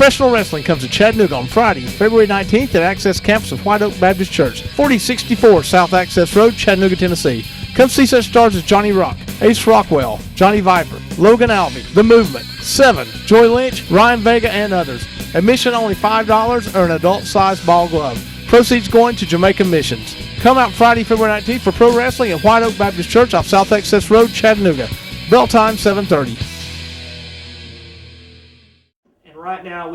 Professional wrestling comes to Chattanooga on Friday, February 19th at Access Campus of White Oak Baptist Church, 4064 South Access Road, Chattanooga, Tennessee. Come see such stars as Johnny Rock, Ace Rockwell, Johnny Viper, Logan Alvey, The Movement, Seven, Joy Lynch, Ryan Vega, and others. Admission only $5 or an adult-sized ball glove. Proceeds going to Jamaican missions. Come out Friday, February 19th for pro wrestling at White Oak Baptist Church off South Access Road, Chattanooga. Bell time 7:30. And right now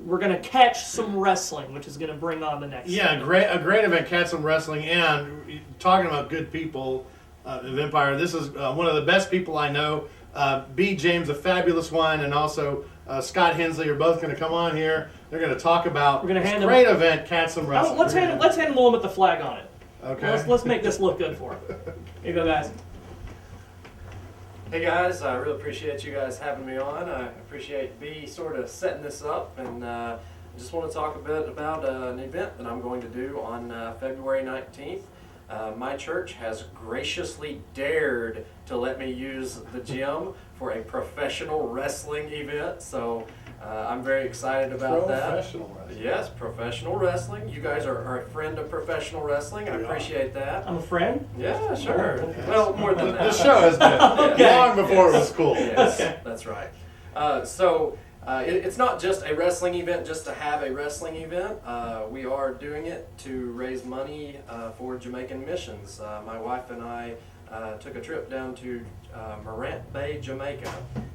we're going to catch some wrestling, which is going to bring on the next. Yeah, a great event, catch some wrestling, and talking about good people of Empire. This is one of the best people I know. B. James, a fabulous one, and also Scott Hensley are both going to come on here. They're going to talk about this great event, catch some wrestling. Let's hand them one with the flag on it. Okay. Let's make this look good for them. Here you go, guys. Hey guys, I really appreciate you guys having me on. I appreciate B sort of setting this up, and I just want to talk a bit about an event that I'm going to do on February 19th. My church has graciously dared to let me use the gym for a professional wrestling event, so I'm very excited about that. Professional wrestling. Yes, professional wrestling. You guys are a friend of professional wrestling. I appreciate that. I'm a friend? Yeah, sure. Well, more than that. The show has been long before it was cool. Yes, that's right. It's not just a wrestling event just to have a wrestling event. We are doing it to raise money for Jamaican missions. My wife and I took a trip down to Morant Bay, Jamaica,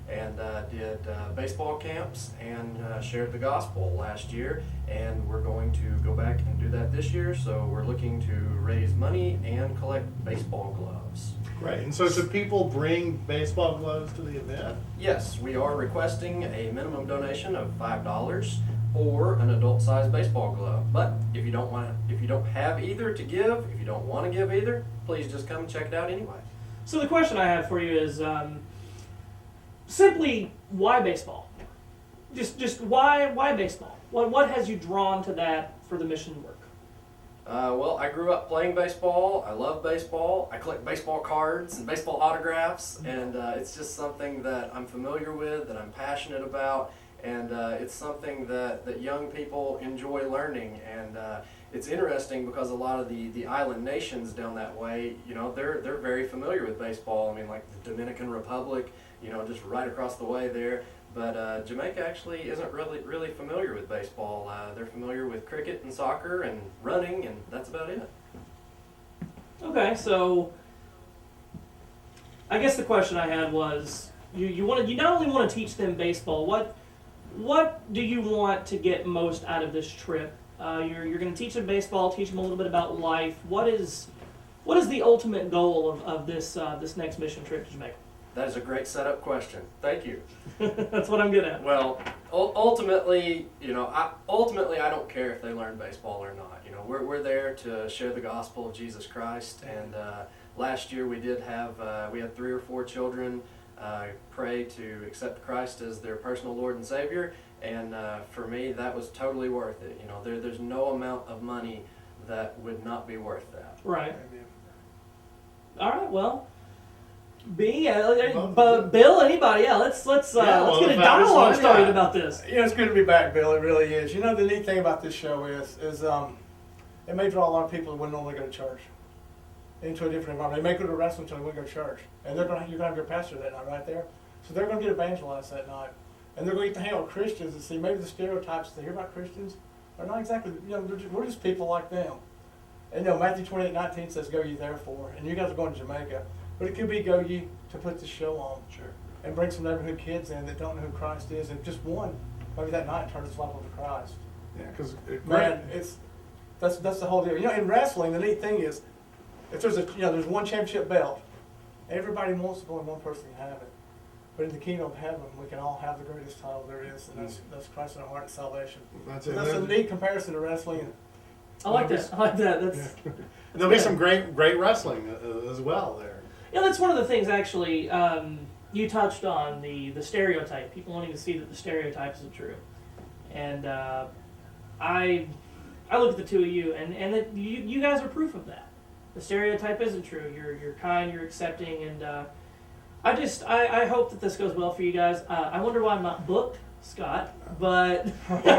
and did baseball camps and shared the gospel last year. And we're going to go back and do that this year. So we're looking to raise money and collect baseball gloves. Right. And so should people bring baseball gloves to the event? Yes, we are requesting a minimum donation of $5 or an adult-sized baseball glove. But if you don't have either to give, if you don't want to give either, please just come and check it out anyway. So the question I have for you is simply why baseball? Just why baseball? What has you drawn to that for the mission work? Well, I grew up playing baseball. I love baseball. I collect baseball cards and baseball autographs, and it's just something that I'm familiar with, that I'm passionate about, and it's something that young people enjoy learning. And it's interesting because a lot of the island nations down that way, they're very familiar with baseball. I mean, like the Dominican Republic, just right across the way there. But Jamaica actually isn't really familiar with baseball. They're familiar with cricket and soccer and running, and that's about it. Okay, so I guess the question I had was, you not only want to teach them baseball. What do you want to get most out of this trip? You're going to teach them baseball, teach them a little bit about life. What is the ultimate goal of this next mission trip to Jamaica? That is a great setup question. Thank you. That's what I'm good at. Well, ultimately, I don't care if they learn baseball or not. We're there to share the gospel of Jesus Christ. And last year we had 3 or 4 children pray to accept Christ as their personal Lord and Savior. And for me, that was totally worth it. There's no amount of money that would not be worth that. Right. All right. Well. B, Bill, anybody? Yeah, let's get a dialogue started about this. It's good to be back, Bill. It really is. The neat thing about this show is it may draw a lot of people who wouldn't normally go to church into a different environment. They may go to wrestling until they wouldn't go to church, and you're going to have your pastor that night right there. So they're going to get evangelized that night, and they're going to get to hang out with Christians and see maybe the stereotypes they hear about Christians are not exactly. We're just people like them. And Matthew 28:19 says, "Go ye therefore," and you guys are going to Jamaica. But it could be go ye to put the show on. Sure. And bring some neighborhood kids in that don't know who Christ is, and just one, maybe that night, turn his life over to Christ. Yeah, because that's the whole deal. In wrestling, the neat thing is, if there's one championship belt, everybody wants to go and one person can have it. But in the kingdom of heaven, we can all have the greatest title there is, and that's Christ in our heart and salvation. That's a neat comparison to wrestling. I like that. That's there'll be some great wrestling as well there. Yeah, that's one of the things actually you touched on, the stereotype. People wanting to see that the stereotype isn't true. And I look at the two of you, and that you guys are proof of that. The stereotype isn't true. You're kind, you're accepting, and I hope that this goes well for you guys. I wonder why I'm not booked Scott, but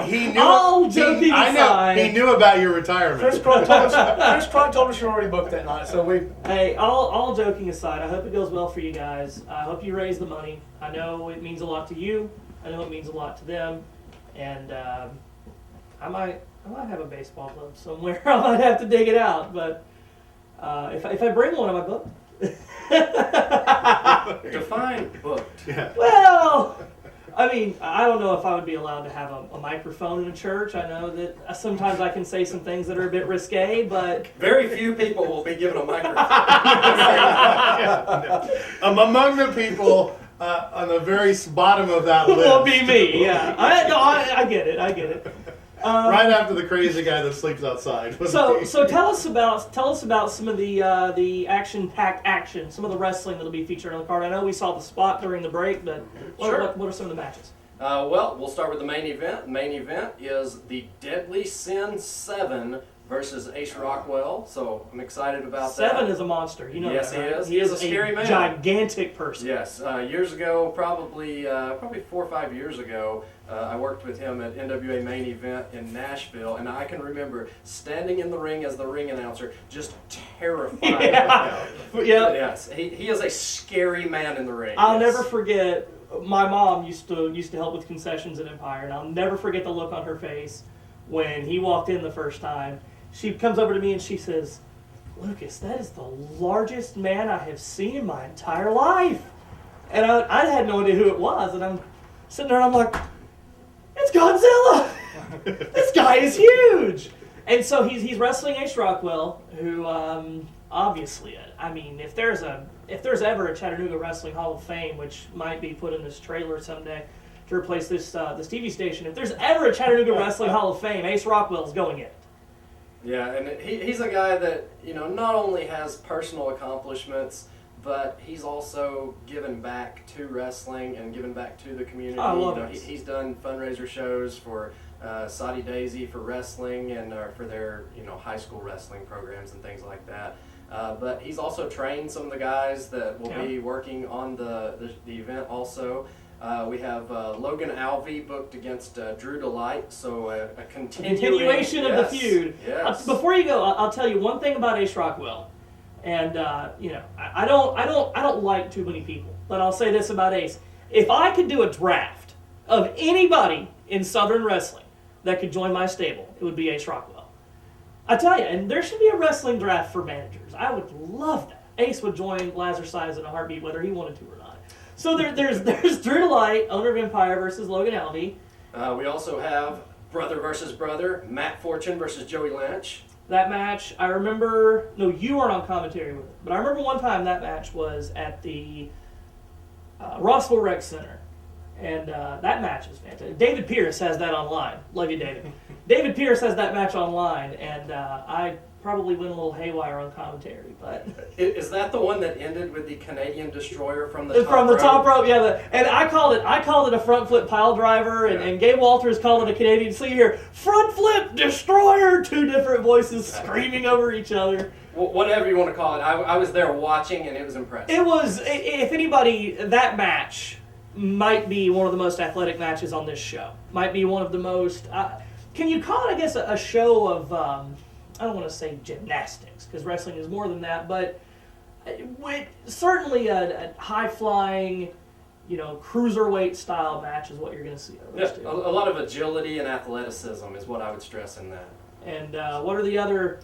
He knew. all joking I aside, know. He knew about your retirement. Chris Cronk told us you're already booked that night, so we. hey, all joking aside, I hope it goes well for you guys. I hope you raise the money. I know it means a lot to you. I know it means a lot to them, and I might have a baseball glove somewhere. I might have to dig it out, but if I bring one, am I booked? Define booked. Yeah. Well, I mean, I don't know if I would be allowed to have a microphone in a church. I know that sometimes I can say some things that are a bit risque, but Very few people will be given a microphone. Among the people on the very bottom of that it list. will be me. Yeah, I get it. I get it. Right after the crazy guy that sleeps outside. So tell us about some of the action-packed action, some of the wrestling that'll be featured on the card. I know we saw the spot during the break, but what are some of the matches? Well, we'll start with the main event. The main event is the Deadly Sin 7 versus Ace Rockwell. So I'm excited about that. Seven is a monster. You know Yes, that, right? he is. He is a scary man. Gigantic person. Yes, years ago, probably 4 or 5 years ago, I worked with him at NWA Main Event in Nashville, and I can remember standing in the ring as the ring announcer, just terrified. Yeah. of him. Yeah. Yes, he is a scary man in the ring. I'll yes. never forget. My mom used to help with concessions at Empire, and I'll never forget the look on her face when he walked in the first time. She comes over to me and she says, "Lucas, that is the largest man I have seen in my entire life." And I had no idea who it was, and I'm sitting there and I'm like, "It's Godzilla! This guy is huge!" And so he's wrestling Ace Rockwell, who obviously, I mean, if there's ever a Chattanooga Wrestling Hall of Fame, which might be put in this trailer someday to replace this TV station, if there's ever a Chattanooga Wrestling Hall of Fame, Ace Rockwell's going in it. Yeah, and he's a guy that, not only has personal accomplishments, but he's also given back to wrestling and given back to the community. I love it. He's done fundraiser shows for Saudi Daisy for wrestling and for their high school wrestling programs and things like that. But he's also trained some of the guys that will be working on the event also. We have Logan Alvey booked against Drew Delight, so a Continuation of the feud. Yes. Before you go, I'll tell you one thing about Ace Rockwell, and I don't like too many people, but I'll say this about Ace: if I could do a draft of anybody in Southern wrestling that could join my stable, it would be Ace Rockwell. I tell you, and there should be a wrestling draft for managers. I would love that. Ace would join Lazar Size in a heartbeat, whether he wanted to or not. So there's Drew Delight, owner of Empire, versus Logan Alvey. We also have brother versus brother, Matt Fortune versus Joey Lynch. That match, I remember, no, you weren't on commentary with it, but I remember one time that match was at the Rossville Rec Center. And that match is fantastic. David Pierce has that online. Love you, David. David Pierce has that match online, and I probably went a little haywire on commentary. But Is that the one that ended with the Canadian Destroyer from the top from the rope? top rope, yeah. And I called it a front flip pile driver, and Gabe Walters called it a Canadian. So you hear front flip destroyer, two different voices screaming over each other. Whatever you want to call it. I was there watching, and it was impressive. It was, if anybody, that match might be one of the most athletic matches on this show. Might be one of the most, can you call it, I guess, a show of, I don't want to say gymnastics, because wrestling is more than that, but certainly a high-flying, cruiserweight style match is what you're going to see. A lot of agility and athleticism is what I would stress in that. And what are the other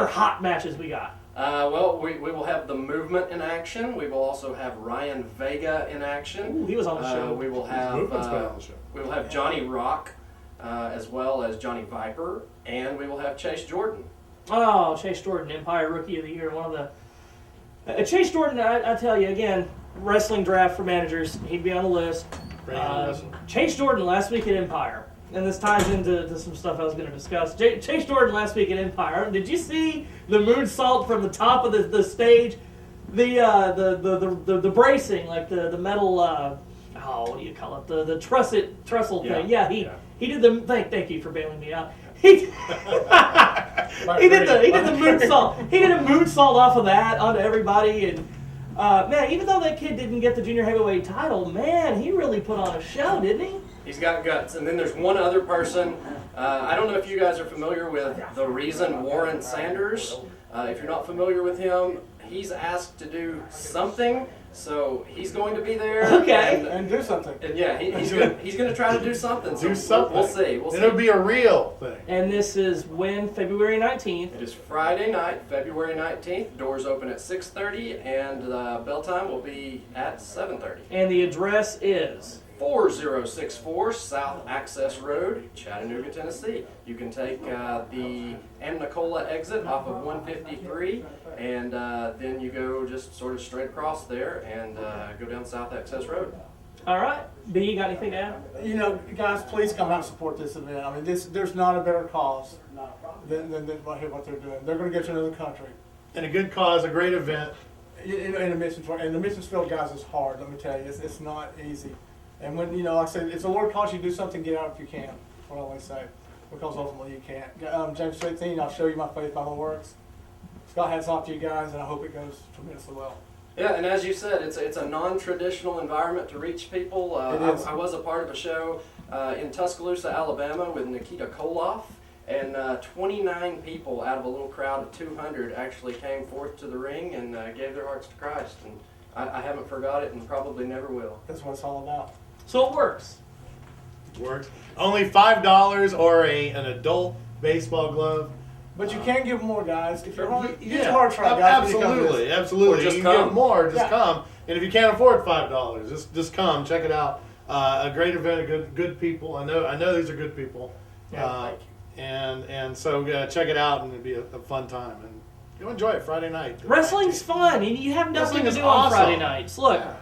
hot matches we got? Well, we will have the Movement in action. We will also have Ryan Vega in action. Ooh, he was on the show. We will have Movement's been on the show. We will have Johnny Rock, as well as Johnny Viper, and we will have Chase Jordan. Oh, Chase Jordan, Empire Rookie of the Year, one of the Chase Jordan. I tell you again, wrestling draft for managers. He'd be on the list. Chase Jordan last week at Empire. And this ties into some stuff I was going to discuss. Chase Jordan last week at Empire. Did you see the moonsault from the top of the stage? The bracing, like the metal. What do you call it? The trestle thing. Yeah, he did the. Thank you for bailing me out. He did the moonsault. He did a moonsault off of that onto everybody, and man, even though that kid didn't get the junior heavyweight title, man, he really put on a show, didn't he? He's got guts. And then there's one other person. I don't know if you guys are familiar with the reason Warren Sanders. If you're not familiar with him, he's asked to do something. So he's going to be there. Okay. And do something. And yeah, he's going to try to do something. So Do something. We'll see. We'll see. It'll be a real thing. And this is when? February 19th. It is Friday night, February 19th. Doors open at 6:30, and bell time will be at 7:30. And the address is? 4064 South Access Road, Chattanooga, Tennessee. You can take the Amnicola exit off of 153, and then you go just sort of straight across there and go down South Access Road. All right. B, you got anything to add? You know, guys, please come out and support this event. I mean, there's not a better cause than what they're doing. They're going to get you another country. And a good cause, a great event. In the missions, and the missions field, guys, is hard. Let me tell you, it's not easy. And when, you know, like I said, if the Lord calls you to do something, get out if you can. That's what I always say. Because ultimately you can't. James 15, I'll show you my faith by my works. Scott, hats off to you guys, and I hope it goes tremendously well. Yeah, and as you said, it's a non-traditional environment to reach people. It is. I was a part of a show in Tuscaloosa, Alabama with Nikita Koloff, and 29 people out of a little crowd of 200 actually came forth to the ring and gave their hearts to Christ. And I haven't forgot it and probably never will. That's what it's all about. So it works. Works. Only $5 or an adult baseball glove. But you can give more, guys. If you're hard, Yeah, it's hard try, guys. when you come to absolutely, this. absolutely. Or just you can come. give more, just Yeah. come. And if you can't afford $5, just come, check it out. A great event, good people. I know these are good people. Yeah, thank And so check it out, and it'll be a fun time. And you'll enjoy it Friday night. Wrestling's fun, and you have nothing Wrestling to is do on awesome. Friday nights. Look, Yeah.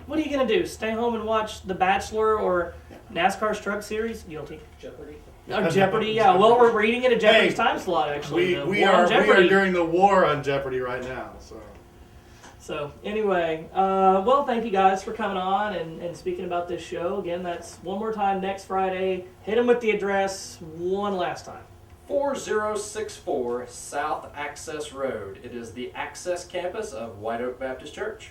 what are you going to do? Stay home and watch The Bachelor or NASCAR's Truck Series? Guilty. Jeopardy. Oh, Jeopardy, yeah. Well, we're reading it at Jeopardy's Hey, time slot, actually. The We War on are Jeopardy. during the war on Jeopardy right now. So, anyway, well, thank you guys for coming on and speaking about this show. Again, that's one more time next Friday. Hit them with the address one last time. 4064 South Access Road. It is the Access campus of White Oak Baptist Church.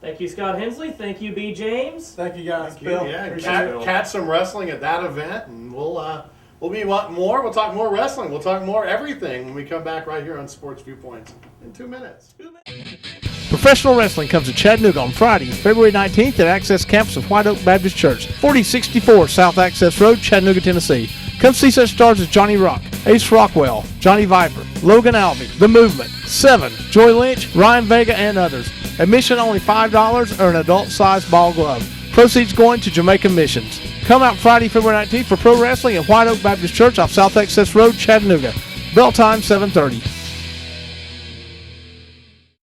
Thank you, Scott Hensley. Thank you, B. James. Thank you, guys. Thank you. Bill, Yeah, appreciate it. catch some wrestling at that event, and we'll be wanting more. We'll talk more wrestling. We'll talk more everything when we come back right here on Sports Viewpoints in 2 minutes. Professional wrestling comes to Chattanooga on Friday, February 19th at Access Campus of White Oak Baptist Church, 4064 South Access Road, Chattanooga, Tennessee. Come see such stars as Johnny Rock, Ace Rockwell, Johnny Viper, Logan Albee, The Movement, Seven, Joy Lynch, Ryan Vega, and others. Admission only $5 or an adult-sized ball glove. Proceeds going to Jamaican missions. Come out Friday, February 19th for pro wrestling at White Oak Baptist Church off South Access Road, Chattanooga. Bell time 7:30.